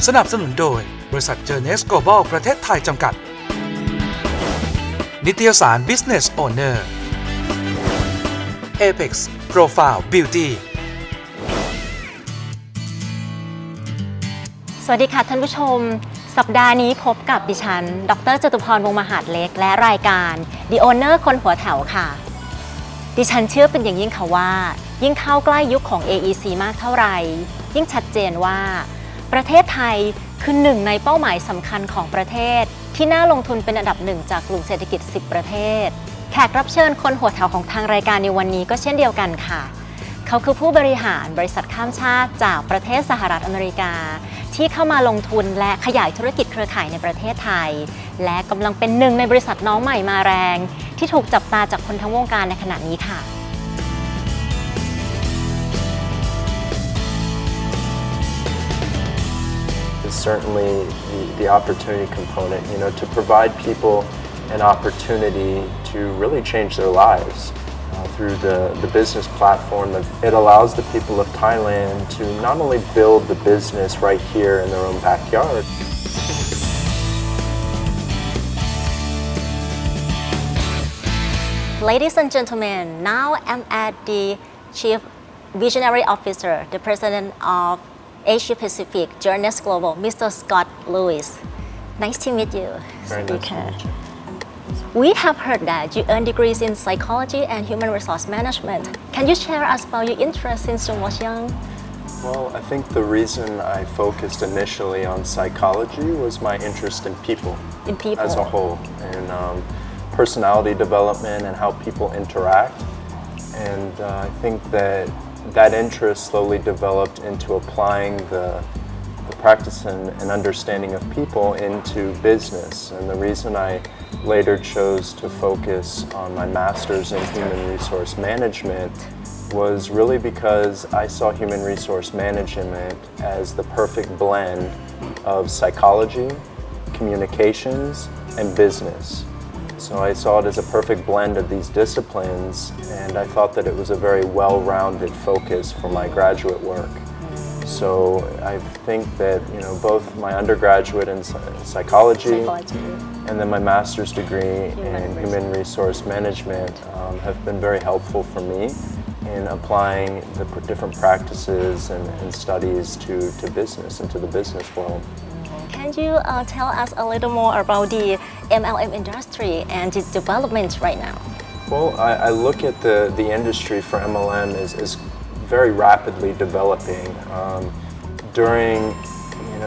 สนับสนุนโดยบริษัทเจอเนสโกลบอลประเทศไทยจำกัดนิตยสาร Business Owner Apex Profile Beauty สวัสดีค่ะท่านผู้ชมสัปดาห์นี้พบกับดิฉันดร.จตุพร วงศ์มหาดเล็กและรายการ WEONE คนหัวแถวค่ะดิฉันเชื่อเป็นอย่างยิ่งค่ะว่ายิ่งเข้าใกล้ยุคของ AEC มากเท่าไหร่ยิ่งชัดเจนว่าประเทศไทยคือหนึ่งในเป้าหมายสำคัญของประเทศที่น่าลงทุนเป็นอันดับหนึ่งจากกลุ่มเศรษฐกิจ10ประเทศแขกรับเชิญคนหัวแถวของทางรายการในวันนี้ก็เช่นเดียวกันค่ะเขาคือผู้บริหารบริษัทข้ามชาติจากประเทศสหรัฐอเมริกาที่เข้ามาลงทุนและขยายธุรกิจเครือข่ายในประเทศไทยและกำลังเป็นหนึ่งในบริษัทน้องใหม่มาแรงที่ถูกจับตาจากคนทั้งวงการในขณะนี้ค่ะCertainly the opportunity component, to provide people an opportunity to really change their lives through the business platform. It allows the people of Thailand to not only build the business right here in their own backyard. Ladies and gentlemen, now I'm at the Chief Visionary Officer, the President of Asia Pacific JeunesseGlobal, Mr. Scott Lewis. Nice to meet you. Very nice to meet you. We have heard that you earned degrees in psychology and human resource management. Can you share us about your interest since you was young? Well, I think the reason I focused initially on psychology was my interest in people. In people. As a whole, and personality development and how people interact. And I think that interest slowly developed into applying the practice and understanding of people into business. And the reason I later chose to focus on my master's in human resource management was really because I saw human resource management as the perfect blend of psychology, communications, and business. So I saw it as a perfect blend of these disciplines, and I thought that it was a very well-rounded focus for my graduate work. So I think that both my undergraduate in psychology and then my master's degree in human resource management have been very helpful for me in applying the different practices and studies to business, into the business world. Can you tell us a little more about the MLM industry and the development right now? Well, I look at the industry for MLM as very rapidly developing. During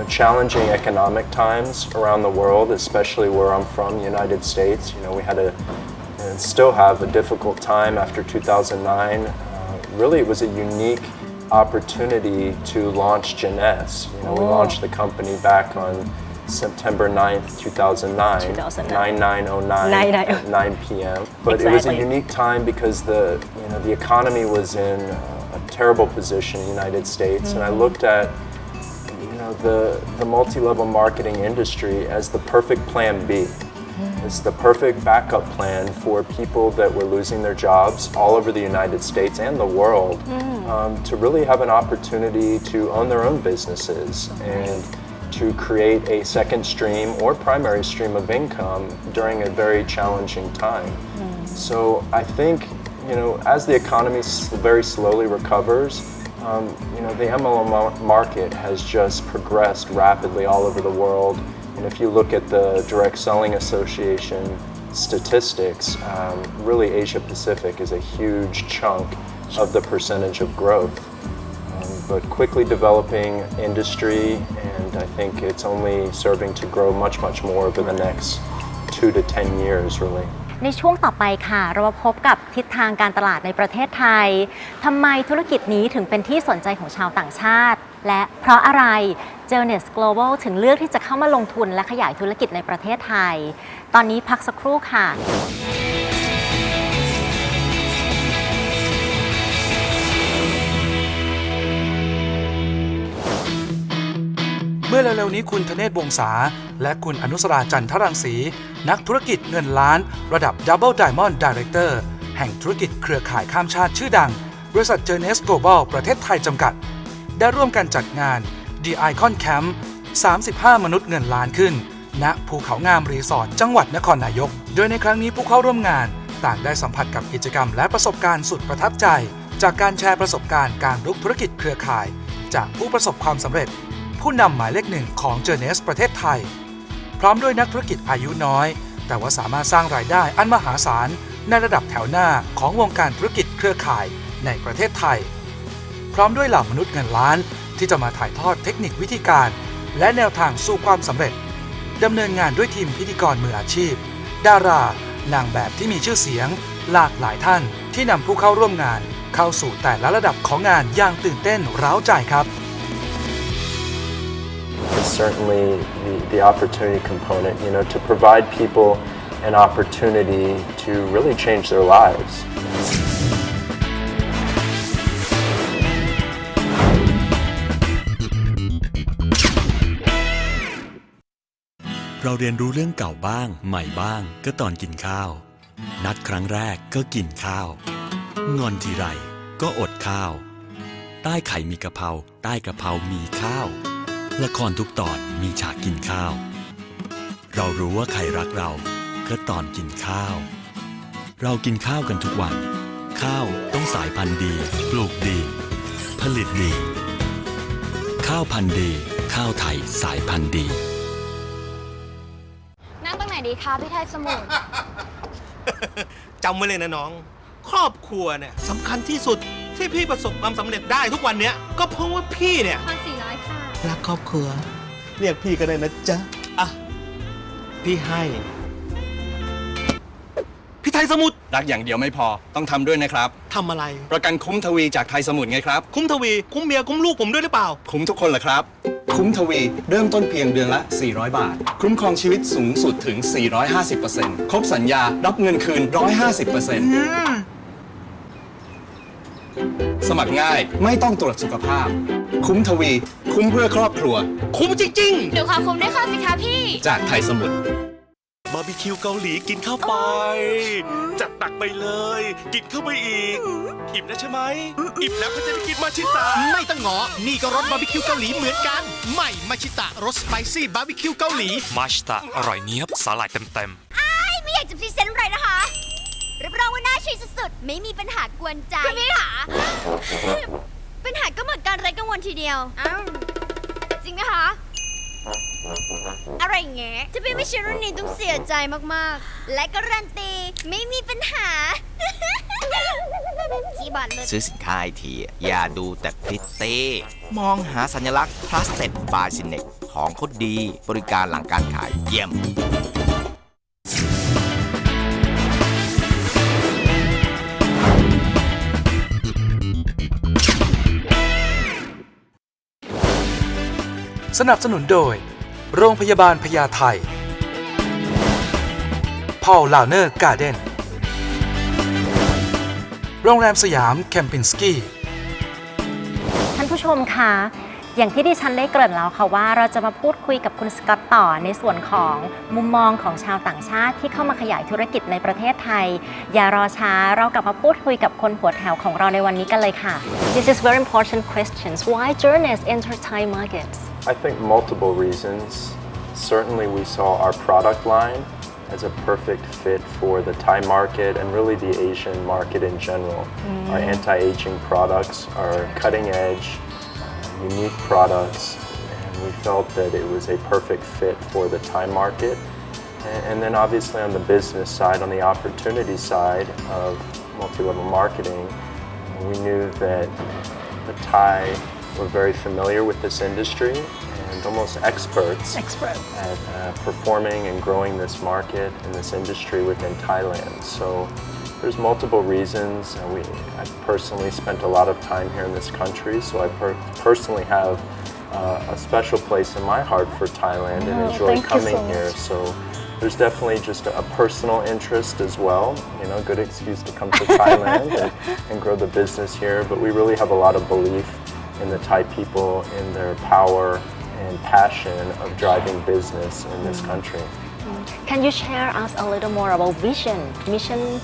challenging economic times around the world, especially where I'm from, the United States, we had and still have a difficult time after 2009. Really, it was a unique opportunity to launch Jeunesse. We launched the company back on September 9th, 2009, 9909 at 9 p.m. But It was a unique time because the economy was in a terrible position in the United States, and I looked at the multi-level marketing industry as the perfect plan B. It's the perfect backup plan for people that were losing their jobs all over the United States and the world to really have an opportunity to own their own businesses and to create a second stream or primary stream of income during a very challenging time. So I think, as the economy very slowly recovers, the MLM market has just progressed rapidly all over the world. And if you look at the Direct Selling Association statistics, really Asia Pacific is a huge chunk of the percentage of growth. But quickly developing industry, and I think it's only serving to grow much, much more over the next 2 to 10 years, really. ในช่วงต่อไปค่ะเรามาพบกับทิศทางการตลาดในประเทศไทยทำไมธุรกิจนี้ถึงเป็นที่สนใจของชาวต่างชาติและเพราะอะไร JeunesseGlobal ถึงเลือกที่จะเข้ามาลงทุนและขยายธุรกิจในประเทศไทยตอนนี้พักสักครู่ค่ะเมื่อเร็วๆนี้คุณธเนศวงศาและคุณอนุสราจันทรังสีนักธุรกิจเงินล้านระดับ Double Diamond Director แห่งธุรกิจเครือข่ายข้ามชาติชื่อดังบริษัท JeunesseGlobal ประเทศไทยจำกัดได้ร่วมกันจัดงาน The Icon Camp 35 มนุษย์เงินล้านขึ้นณภูเขางามรีสอร์ทจังหวัดนครนายกโดยในครั้งนี้ผู้เข้าร่วมงานต่างได้สัมผัสกับกิจกรรมและประสบการณ์สุดประทับใจจากการแชร์ประสบการณ์การรุกธุรกิจเครือข่ายจากผู้ประสบความสำเร็จผู้นำหมายเลขหนึ่งของเจอเนสประเทศไทยพร้อมด้วยนักธุรกิจอายุน้อยแต่ว่าสามารถสร้างรายได้อันมหาศาลในระดับแถวหน้าของวงการธุรกิจเครือข่ายในประเทศไทยพร้อมด้วยเหล่ามนุษย์เงินล้านที่จะมาถ่ายทอดเทคนิควิธีการและแนวทางสู่ความสำเร็จดำเนินงานด้วยทีมพิธีกรมืออาชีพดารานางแบบที่มีชื่อเสียงหลากหลายท่านที่นำผู้เข้าร่วมงานเข้าสู่แต่ละระดับของงานอย่างตื่นเต้นเร้าใจครับ Certainly the opportunity component, to provide people an opportunity to really change their lives. เราเรียนรู้เรื่องเก่าบ้างใหม่บ้างก็ตอนกินข้าวนัดครั้งแรกก็กินข้าวงอนทีไรก็อดข้าวใต้ไข่มีกะเพราใต้กะเพรามีข้าวละครทุกตอนมีฉากกินข้าวเรารู้ว่าใครรักเราก็ตอนกินข้าวเรากินข้าวกันทุกวันข้าวต้องสายพันธุ์ดีปลูกดีผลิตดีข้าวพันธุ์ดีข้าวไทยสายพันธุ์ดีนั่งตรงไหนดีคะพี่ไทยสมุทร จำไว้เลยนะน้องครอบครัวเนี่ยสำคัญที่สุดที่พี่ประสบความสำเร็จได้ทุกวันเนี้ยก็เพราะว่าพี่เนี่ย 1,400 ค่ะ รักครอบครัวเรียกพี่ก็ได้นะจ๊ะอ่ะพี่ให้พี่ไทยสมุทร รักอย่างเดียวไม่พอต้องทำด้วยนะครับ ทำอะไร ประกันคุ้มทวีจากไทยสมุทรไงครับ คุ้มทวีคุ้มเมียคุ้มลูกผมด้วยหรือเปล่า คุ้มทุกคนเหรอครับ คุ้มทวีเริ่มต้นเพียงเดือนละ400 บาทคุ้มครองชีวิตสูงสุดถึง 450% ครบสัญญารับเงินคืน 150%สมัครง่ายไม่ต้องตรวจสุขภาพคุ้มทวีคุ้มเพื่อครอบครัว คุ้มจริง เดี๋ยวขอคุมด้วยค่ะสิคะพี่ จากไทยสมุทร บาร์บีคิวเกาหลีกินเข้าไปจัดตักไปเลยกินเข้าไปอีกอิ่มแล้วใช่ไหมอิ่มแล้วก็จะได้กินมาชิตะ ไม่ต้องงอนี่ก็รสบาร์บีคิวเกาหลีเหมือนกันใหม่มาชิตะรสสไปซี่บาร์บีคิวเกาหลี มาชิตะอร่อยเนี้ยบสาหร่ายเต็มๆ ไม่อยากจะพรีเซนต์อะไรนะคะรับรองว่าน่าใช้สุดๆไม่มีปัญหากวนใจคุณพี่ค่ะ ปัญหาก็เหมือนการไร้กังวลทีเดียวอ้าวจริงไหมคะอะไรเงี้ยถ้าพี่ไม่ใช่รุ่นนี้ต้องเสียใจมากๆและการันตีไม่มีปัญหาจีบัตเลย ซื้อสินค้าไอทีอย่าดูแต่พริตตี้มองหาสัญลักษณ์ Trusted by Sinex ของเขาดีบริการหลังการขายเยี่ยม สนับสนุนโดยโรงพยาบาลพญาไทพอลลาวเนอร์การ์เด้นโรงแรมสยามแคมปินสกีท่านผู้ชมคะอย่างที่ดิฉันได้เกริ่นแล้วค่ะว่าเราจะมาพูดคุยกับคุณสกอตต่อในส่วนของมุมมองของชาวต่างชาติที่เข้ามาขยายธุรกิจในประเทศไทยอย่ารอช้าเรากลับมาพูดคุยกับคนหัวแถวของเราในวันนี้กันเลยค่ะ This is very important questions Why journalists enter Thai markets I think multiple reasons. Certainly we saw our product line as a perfect fit for the Thai market and really the Asian market in general. Our anti-aging products are cutting edge, unique products, and we felt that it was a perfect fit for the Thai market. And then obviously on the business side, on the opportunity side of multi-level marketing, we knew that the Thai were very familiar with this industry and almost experts at performing and growing this market and this industry within Thailand. So there's multiple reasons. I personally spent a lot of time here in this country, so I personally have a special place in my heart for Thailand and enjoy coming here. So there's definitely just a personal interest as well, good excuse to come to Thailand and grow the business here. But we really have a lot of belief in the Thai people, in their power and passion of driving business in this country. Can you share us a little more about vision, mission,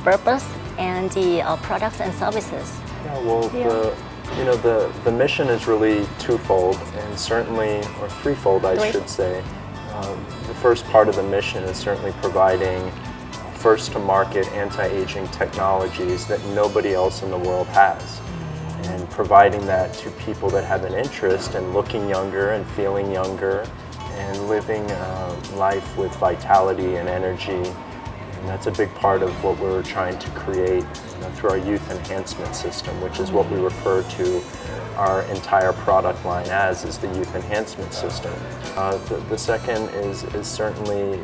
purpose, and the products and services? Yeah, well, the You know, the mission is really twofold and certainly, or threefold, I should say. The first part of the mission is certainly providing first-to-market anti-aging technologies that nobody else in the world has, and providing that to people that have an interest in looking younger and feeling younger and living life with vitality and energy. And that's a big part of what we're trying to create through our youth enhancement system, which is what we refer to our entire product line as, is the youth enhancement system. The second is certainly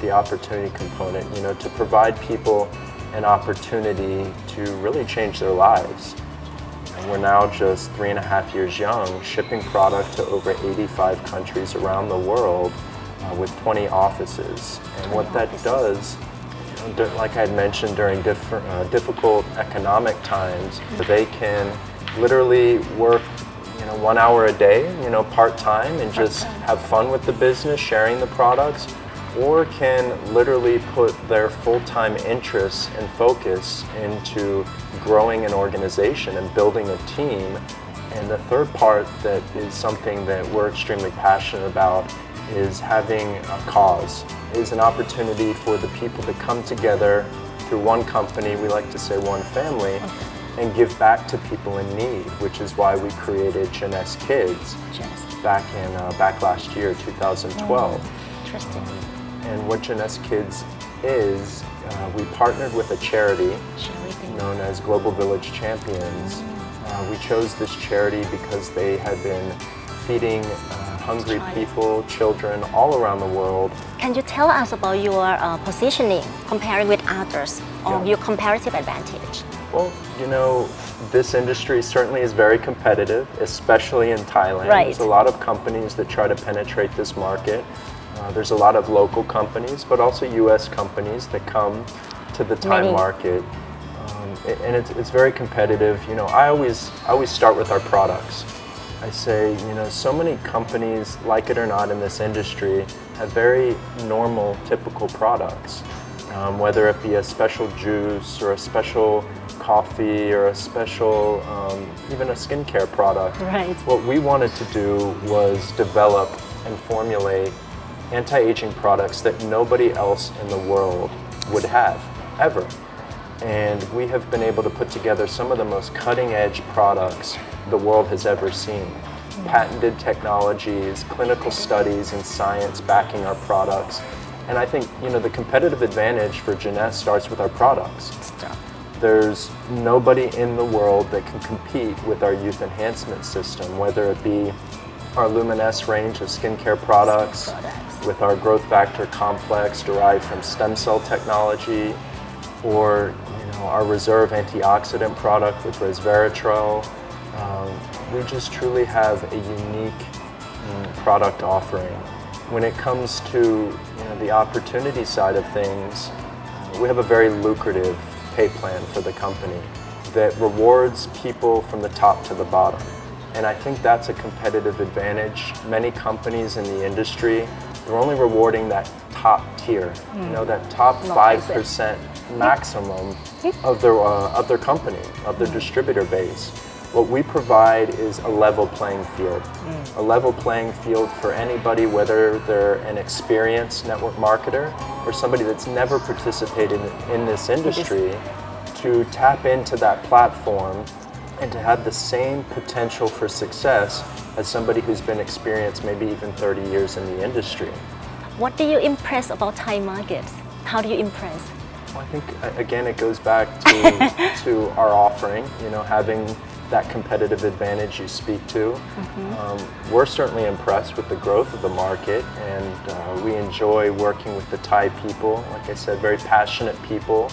the opportunity component, to provide people an opportunity to really change their lives. And we're now just 3.5 years young, shipping product to over 85 countries around the world with 20 offices. And what that does, like I had mentioned, during difficult economic times, they can literally work 1 hour a day, part-time, and just have fun with the business, sharing the products, or can literally put their full-time interests and focus into growing an organization and building a team. And the third part that is something that we're extremely passionate about is having a cause, is an opportunity for the people to come together through one company, we like to say one family, and give back to people in need, which is why we created Jeunesse Kids back last year, 2012. Interesting. And what Jeunesse Kids is, we partnered with a charity known as Global Village Champions. We chose this charity because they had been feeding hungry people, children all around the world. Can you tell us about your positioning comparing with others or your comparative advantage? Well, this industry certainly is very competitive, especially in Thailand. Right. There's a lot of companies that try to penetrate this market. There's a lot of local companies, but also U.S. companies that come to the Thai market. And it's very competitive. I always start with our products. I say, so many companies, like it or not in this industry, have very normal, typical products. Whether it be a special juice or a special coffee or a special, even a skincare product. Right. What we wanted to do was develop and formulate anti-aging products that nobody else in the world would have, ever. And we have been able to put together some of the most cutting-edge products the world has ever seen. Patented technologies, clinical studies, and science backing our products. And I think, the competitive advantage for Jeunesse starts with our products. There's nobody in the world that can compete with our youth enhancement system, whether it be our Luminous range of skincare products, with our growth factor complex derived from stem cell technology, or our reserve antioxidant product with resveratrol. We just truly have a unique product offering. When it comes to the opportunity side of things, we have a very lucrative pay plan for the company that rewards people from the top to the bottom. And I think that's a competitive advantage. Many companies in the industry, they're only rewarding that top tier, that top 5% maximum of their company, of their distributor base. What we provide is a level playing field. A level playing field for anybody, whether they're an experienced network marketer or somebody that's never participated in this industry, to tap into that platform and to have the same potential for success as somebody who's been experienced maybe even 30 years in the industry. What do you impress about Thai markets? How do you impress? Well, I think, again, it goes back to our offering, having that competitive advantage you speak to. We're certainly impressed with the growth of the market, and we enjoy working with the Thai people, like I said, very passionate people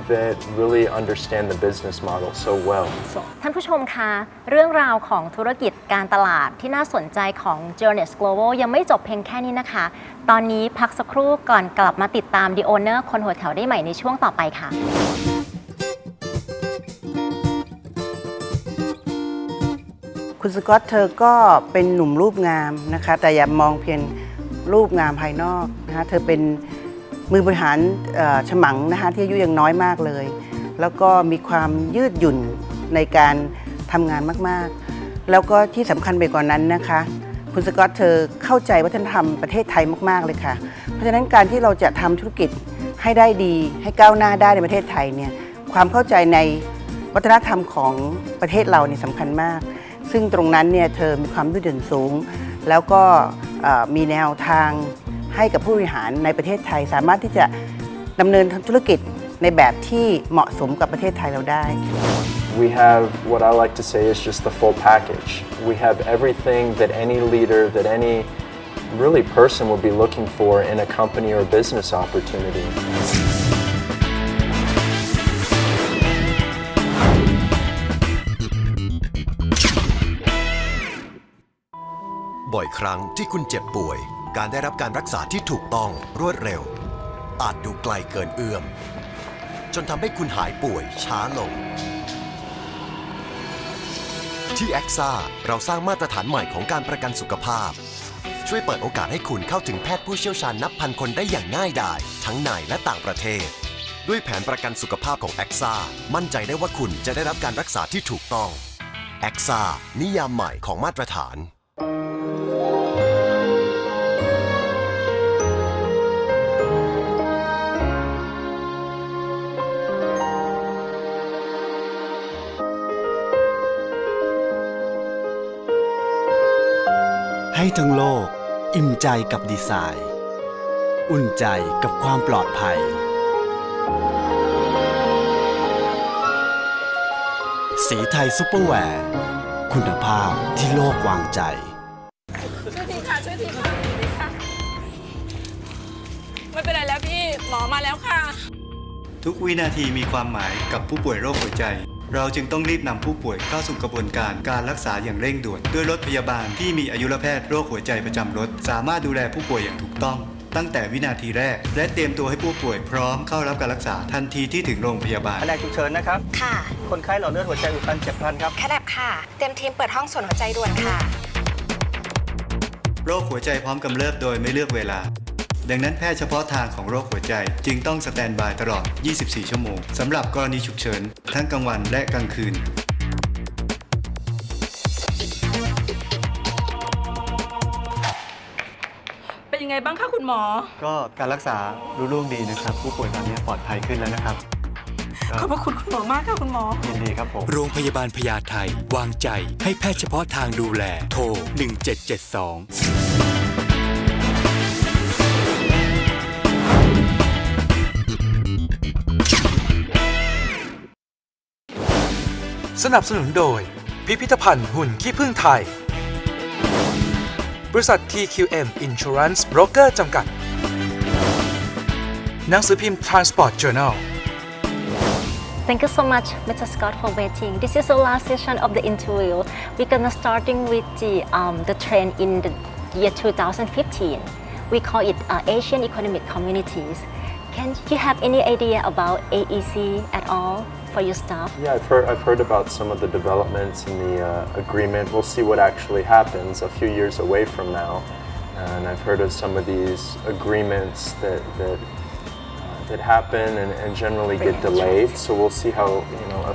that really understand the business model so well. ท่านผู้ชมคะเรื่องราวของธุรกิจการตลาดที่น่าสนใจของ JeunesseGlobal ยังไม่จบเพียงแค่นี้นะคะตอนนี้พักสักครู่ก่อนกลับมาติดตาม The Owner คนหัวแถวได้ใหม่ในช่วงต่อไปค่ะ คุณสกอตเธอก็เป็นหนุ่มรูปงามนะคะแต่อย่ามองเพียงรูปงามภายนอกนะคะเธอเป็นมือบริหารฉมังนะคะที่อายุยังน้อยมากเลยแล้วก็มีความยืดหยุ่นในการท ทำงานมากๆแล้วก็ที่สำคัญไปกว่านั้นนะคะคุณสกอตเธอเข้าใจวัฒนธรรมประเทศไทยมากๆเลยค่ะเพราะฉะนั้นการที่เราจะทำธุรกิจให้ได้ดีให้ก้าวหน้าได้ในประเทศไทยเนี่ยความเข้าใจในวัฒนธรรมของประเทศเราเนี่ยสำคัญมากซึ่งตรงนั้นเนี่ยเธอมีความยืดหยุ่นสูงแล้วก็มีแนวทางให้กับผู้บริหารในประเทศไทยสามารถที่จะดำเนินธุรกิจในแบบที่เหมาะสมกับประเทศไทยเราได้ We have what I like to say is just the full package. We have everything that any leader, that any really person will be looking for in a company or business opportunity. บ่อยครั้งที่คุณเจ็บป่วยการได้รับการรักษาที่ถูกต้องรวดเร็วอาจดูไกลเกินเอื้อมจนทำให้คุณหายป่วยช้าลงที่แอ็กซ่าเราสร้างมาตรฐานใหม่ของการประกันสุขภาพช่วยเปิดโอกาสให้คุณเข้าถึงแพทย์ผู้เชี่ยวชาญนับพันคนได้อย่างง่ายดายทั้งในและต่างประเทศด้วยแผนประกันสุขภาพของแอ็กซ่ามั่นใจได้ว่าคุณจะได้รับการรักษาที่ถูกต้องแอ็กซ่านิยามใหม่ของมาตรฐานให้ทั้งโลกอิ่มใจกับดีไซน์อุ่นใจกับความปลอดภัยสีไทยซุปเปอร์แวร์คุณภาพที่โลกวางใจช่วยทีค่ะช่วยทีค่ะไม่เป็นไรแล้วพี่หมอมาแล้วค่ะทุกวินาทีมีความหมายกับผู้ป่วยโรคหัวใจเราจึงต้องรีบนำผู้ป่วยเข้าสู่กระบวนการรักษาอย่างเร่งด่วนด้วยรถพยาบาลที่มีอายุรแพทย์โรคหัวใจประจำรถสามารถดูแลผู้ป่วยอย่างถูกต้องตั้งแต่วินาทีแรกและเตรียมตัวให้ผู้ป่วยพร้อมเข้ารับการรักษาทันทีที่ถึงโรงพยาบาลแผนกฉุกเฉินนะครับค่ะคนไข้หลอดเลือดหัวใจอุดตันเฉียบพลันครับแคบค่ะเตรียมทีมเปิดห้องส่วนหัวใจด่วนค่ะโรคหัวใจพร้อมกำเริบโดยไม่เลือกเวลาดังนั้นแพทย์เฉพาะทางของโรคหัวใจจึงต้องสแตนด์บายตลอด 24 ชั่วโมงสำหรับกรณีฉุกเฉินทั้งกลางวันและกลางคืนเป็นยังไงบ้างคะคุณหมอก็การรักษารุ่ร่วงดีนะครับผู้ป่วยตอนนี้ปลอดภัยขึ้นแล้วนะครับขอบพระคุณคุณหมอมากค่ะคุณหมอยินดีครับผมโรงพยาบาลพญาไทวางใจให้แพทย์เฉพาะทางดูแลโทร1772สนับสนุนโดยพิพิธภัณฑ์หุ่นขี้ผึ้งไทยบริษัท TQM Insurance Broker จำกัดหนังสือพิมพ์ Transport Journal Thank you so much, Mr. Scott, for waiting. This is the last session of the interview. We're gonna starting with the trend in the year 2015. We call it Asian Economic Communities. Can you have any idea about AEC at all for your staff? Yeah, I've heard about some of the developments in the agreement. We'll see what actually happens a few years away from now. And I've heard of some of these agreements that happen and generally get delayed. So we'll see how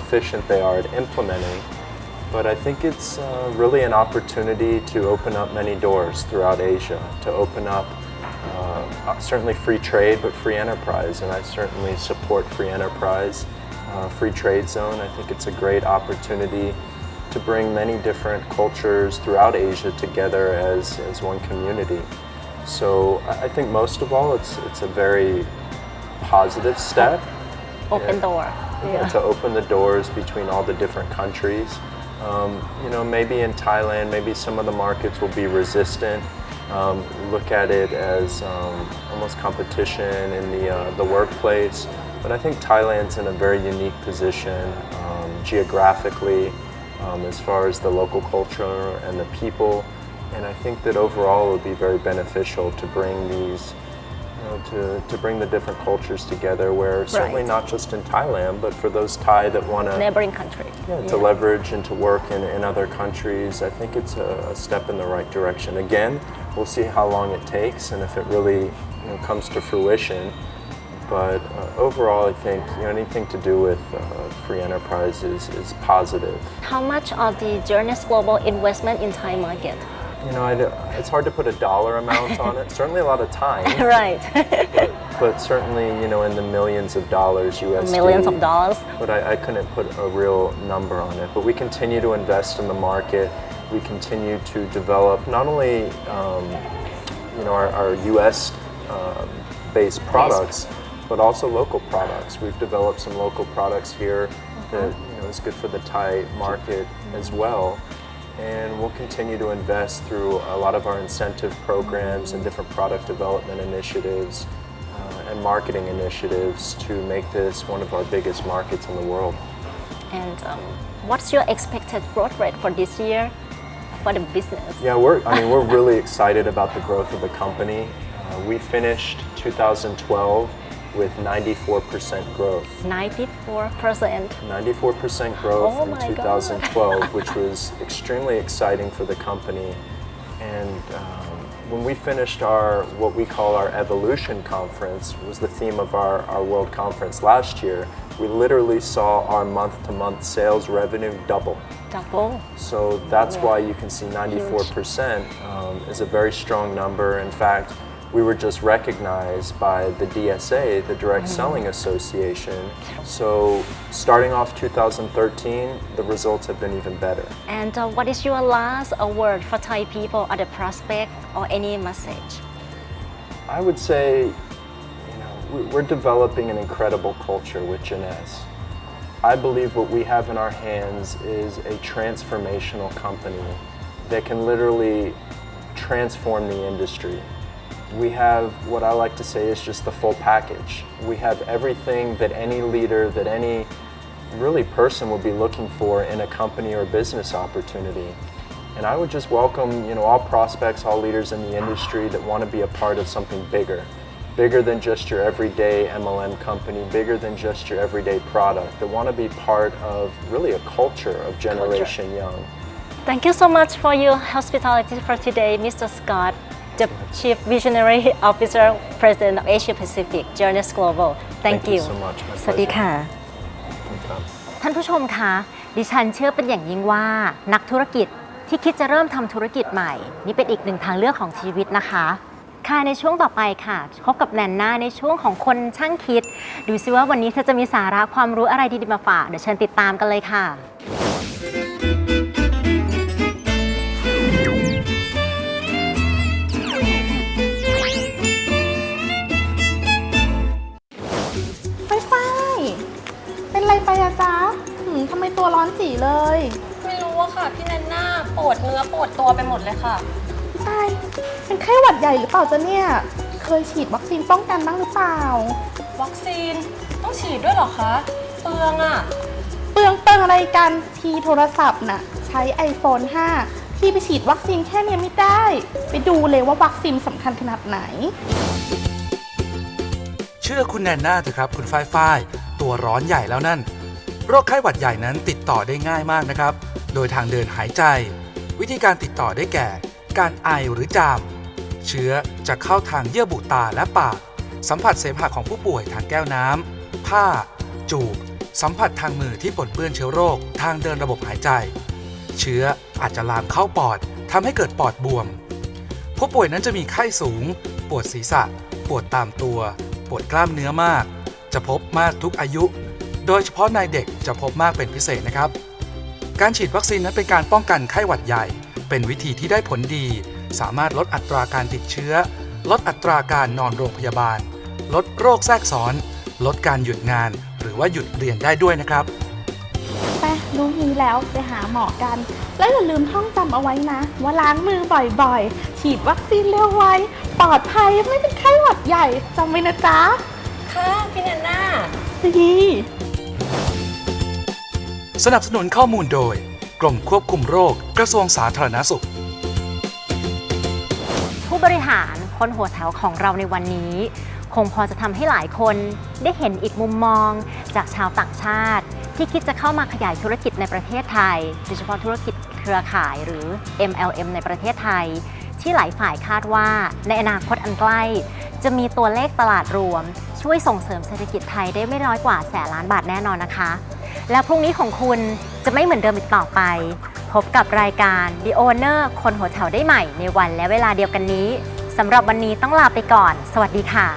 efficient they are at implementing. But I think it's really an opportunity to open up many doors throughout Asia, to open up certainly free trade, but free enterprise. And I certainly support free enterprise, free trade zone. I think it's a great opportunity to bring many different cultures throughout Asia together as one community. So I think most of all, it's a very positive step. Open door. Yeah, to open the doors between all the different countries. Maybe in Thailand, maybe some of the markets will be resistant. Look at it as almost competition in the workplace. But I think Thailand's in a very unique position geographically as far as the local culture and the people. And I think that overall it would be very beneficial to bring these, to bring the different cultures together where certainly not just in Thailand, but for those Thai that want to... Neighboring country. To leverage and to work in other countries. I think it's a step in the right direction. Again, we'll see how long it takes and if it really comes to fruition. But overall, I think anything to do with free enterprise is positive. How much of the JeunesseGlobal investment in Thai market? It's hard to put a dollar amount on it. Certainly a lot of time. Right. but certainly, in the millions of dollars USD. Millions of dollars. But I couldn't put a real number on it. But we continue to invest in the market. We continue to develop not only, our U.S. Based products, but also local products. We've developed some local products here that is good for the Thai market as well. And we'll continue to invest through a lot of our incentive programs and different product development initiatives and marketing initiatives to make this one of our biggest markets in the world. And what's your expected growth rate for this year for the business? Yeah, we're really excited about the growth of the company. We finished 2012 with 94% growth. 94%? 94% growth in 2012, God. which was extremely exciting for the company. And when we finished what we call our Evolution Conference, was the theme of our World Conference last year, we literally saw our month-to-month sales revenue double. Double? So that's why you can see 94% is a very strong number. In fact, we were just recognized by the DSA, the Direct Selling Association. So starting off 2013, the results have been even better. And what is your last word for Thai people or the prospect or any message? I would say, we're developing an incredible culture with Jeunesse. I believe what we have in our hands is a transformational company that can literally transform the industry. We have what I like to say is just the full package. We have everything that any leader, that any really person will be looking for in a company or business opportunity. And I would just welcome, all prospects, all leaders in the industry that want to be a part of something bigger than just your everyday MLM company, bigger than just your everyday product, that want to be part of really a culture of Generation Young. Thank you so much for your hospitality for today, Mr. Scott, the Chief Visionary Officer, President of Asia Pacific, JeunesseGlobal. Thank you so much. My สวัสดีค่ะ ท่านผู้ชมคะ ดิฉันเชื่อเป็นอย่างยิ่งว่านักธุรกิจที่คิดจะเริ่มทำธุรกิจใหม่นี่เป็นอีกหนึ่งทางเลือกของชีวิตนะคะค่ะในช่วงต่อไปค่ะพบกับแนนนาในช่วงของคนช่างคิดดูซิว่าวันนี้เธอจะมีสาระความรู้อะไรดีๆมาฝากเดี๋ยวเชิญติดตามกันเลยค่ะเป็นไรไปอะจ๊ะทำไมตัวร้อนจีเลย ไม่รู้อะค่ะพี่แนนน่าปวดเนื้อปวดตัวไปหมดเลยค่ะ ใช่เป็นไข้หวัดใหญ่หรือเปล่าจ๊ะเนี่ย เคยฉีดวัคซีนป้องกันบ้างหรือเปล่า วัคซีนต้องฉีดด้วยเหรอคะเปลืองอะเปลืองอะไรกันทีโทรศัพท์น่ะใช้ iPhone 5 พี่ไปฉีดวัคซีนแค่นี้ไม่ได้ไปดูเลยว่าวัคซีนสำคัญขนาดไหน เชื่อคุณแนนน่าเถอะครับคุณฝ้ายตัวร้อนใหญ่แล้วนั่นโรคไข้หวัดใหญ่นั้นติดต่อได้ง่ายมากนะครับโดยทางเดินหายใจวิธีการติดต่อได้แก่การไอหรือจามเชื้อจะเข้าทางเยื่อบุตาและปากสัมผัสเสมหะของผู้ป่วยทางแก้วน้ำผ้าจูบสัมผัสทางมือที่ปนเปื้อนเชื้อโรคทางเดินระบบหายใจเชื้ออาจจะลามเข้าปอดทำให้เกิดปอดบวมผู้ป่วยนั้นจะมีไข้สูงปวดศีรษะปวดตามตัวปวดกล้ามเนื้อมากจะพบมากทุกอายุโดยเฉพาะในเด็กจะพบมากเป็นพิเศษนะครับการฉีดวัคซีนนั้นเป็นการป้องกันไข้หวัดใหญ่เป็นวิธีที่ได้ผลดีสามารถลดอัตราการติดเชื้อลดอัตราการนอนโรงพยาบาลลดโรคแทรกซ้อนลดการหยุดงานหรือว่าหยุดเรียนได้ด้วยนะครับไปรู้งี้แล้วไปหาหมอกันแล้วอย่าลืมท่องจำเอาไว้นะว่าล้างมือบ่อยๆฉีดวัคซีนเร็วไวปลอดภัยไม่เป็นไข้หวัดใหญ่จำไว้นะจ๊ะค่ะพี่แนนน่าดี สนับสนุนข้อมูลโดยกรมควบคุมโรคกระทรวงสาธารณสุขผู้บริหารคนหัวแถวของเราในวันนี้คงพอจะทำให้หลายคนได้เห็นอีกมุมมองจากชาวต่างชาติที่คิดจะเข้ามาขยายธุรกิจในประเทศไทยโดยเฉพาะธุรกิจเครือข่ายหรือ MLM ในประเทศไทยที่หลายฝ่ายคาดว่าในอนาคตอันใกล้จะ จะมีตัวเลขตลาดรวมช่วยส่งเสริมเศรษฐกิจไทยได้ไม่น้อยกว่า100,000 ล้านบาทแน่นอนนะคะและพรุ่งนี้ของคุณจะไม่เหมือนเดิมอีกต่อไปพบกับรายการ WEONE คนหัวแถวได้ใหม่ในวันและเวลาเดียวกันนี้สำหรับวันนี้ต้องลาไปก่อนสวัสดีค่ะ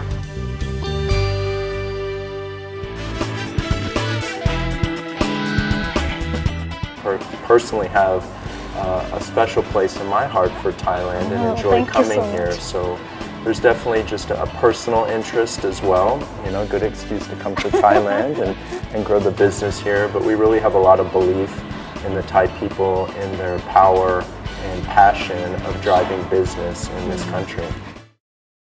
Personally have a special place in my heart for Thailand and enjoy coming here. So there's definitely just a personal interest as well. You know, good excuse to come to Thailand and grow the business here. But we really have a lot of belief in the Thai people, in their power and passion of driving business in this country.